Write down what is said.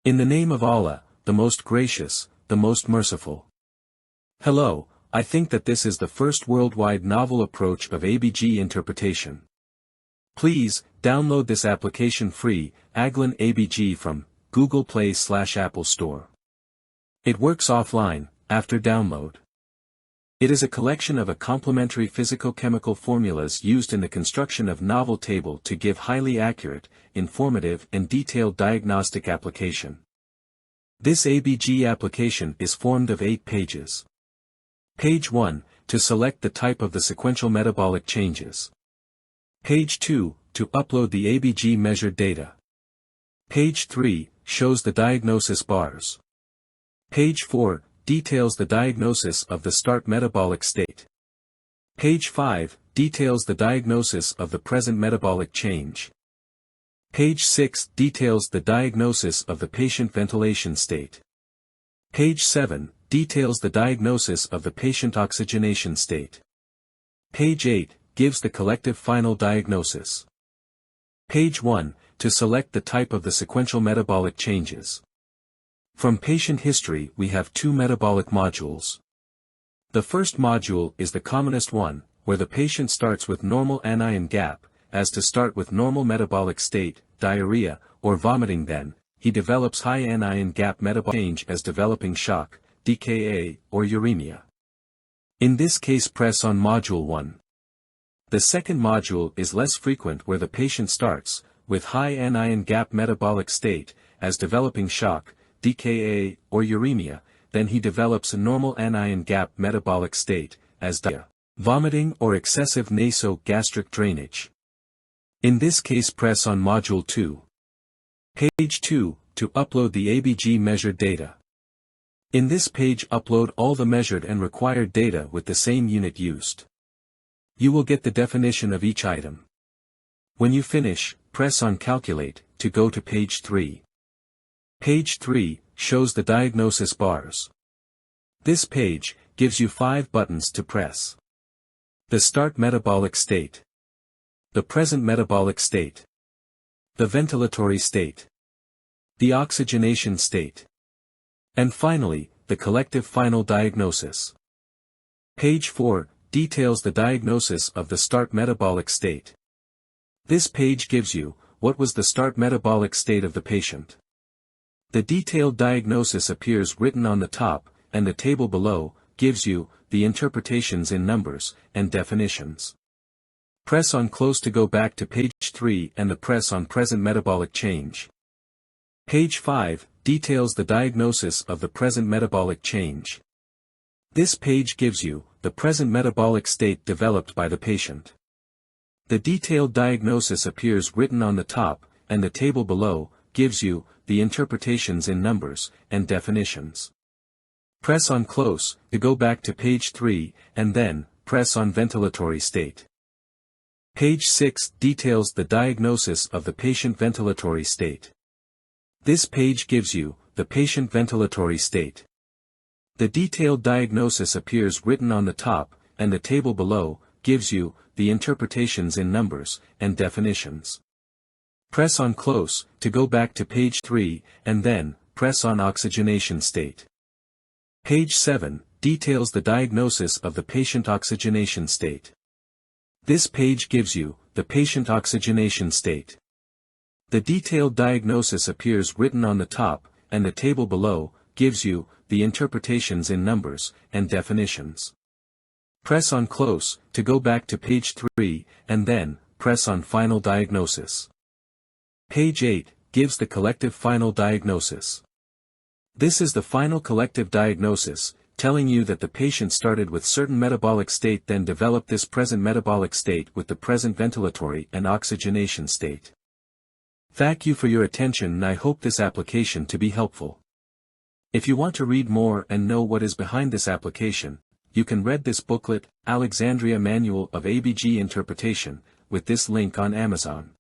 In the name of Allah, the most gracious, the most merciful. Hello, I think that this is the first worldwide novel approach of ABG interpretation. Please, download this application free, Aglan ABG from Google Play/Apple Store. It works offline, after download. It is a collection of complementary physico-chemical formulas used in the construction of novel table to give highly accurate, informative and detailed diagnostic application. This ABG application is formed of 8 pages. Page 1, to select the type of the sequential metabolic changes. Page 2, to upload the ABG measured data. Page 3, shows the diagnosis bars. Page 4, details the diagnosis of the start metabolic state. Page 5, details the diagnosis of the present metabolic change. Page 6 details the diagnosis of the patient ventilation state. Page 7 details the diagnosis of the patient oxygenation state. Page 8 gives the collective final diagnosis. Page 1, to select the type of the sequential metabolic changes. From patient history we have 2 metabolic modules. The first module is the commonest one, where the patient starts with normal anion gap, as to start with normal metabolic state, diarrhea, or vomiting, then he develops high anion gap metabolic change as developing shock, DKA, or uremia. In this case press on module 1. The second module is less frequent, where the patient starts with high anion gap metabolic state, as developing shock, DKA, or uremia, then he develops a normal anion gap metabolic state, as diarrhea, vomiting or excessive naso-gastric drainage. In this case press on module 2. Page 2, to upload the ABG measured data. In this page upload all the measured and required data with the same unit used. You will get the definition of each item. When you finish, press on calculate, to go to page 3. Page 3, shows the diagnosis bars. This page, gives you 5 buttons to press. The start metabolic state. The present metabolic state. The ventilatory state. The oxygenation state. And finally, the collective final diagnosis. Page 4, details the diagnosis of the start metabolic state. This page gives you, what was the start metabolic state of the patient. The detailed diagnosis appears written on the top, and the table below, gives you, the interpretations in numbers, and definitions. Press on close to go back to page 3 and the press on present metabolic change. Page 5, details the diagnosis of the present metabolic change. This page gives you, the present metabolic state developed by the patient. The detailed diagnosis appears written on the top, and the table below, gives you, the interpretations in numbers, and definitions. Press on close, to go back to page 3, and then, press on ventilatory state. Page 6 details the diagnosis of the patient ventilatory state. This page gives you, the patient ventilatory state. The detailed diagnosis appears written on the top, and the table below, gives you, the interpretations in numbers, and definitions. Press on close, to go back to page 3, and then, press on oxygenation state. Page 7, details the diagnosis of the patient oxygenation state. This page gives you, the patient oxygenation state. The detailed diagnosis appears written on the top, and the table below, gives you, the interpretations in numbers, and definitions. Press on close, to go back to page 3, and then, press on final diagnosis. Page 8, gives the collective final diagnosis. This is the final collective diagnosis, telling you that the patient started with certain metabolic state, then developed this present metabolic state with the present ventilatory and oxygenation state. Thank you for your attention, and I hope this application to be helpful. If you want to read more and know what is behind this application, you can read this booklet, Alexandria Manual of ABG Interpretation, with this link on Amazon.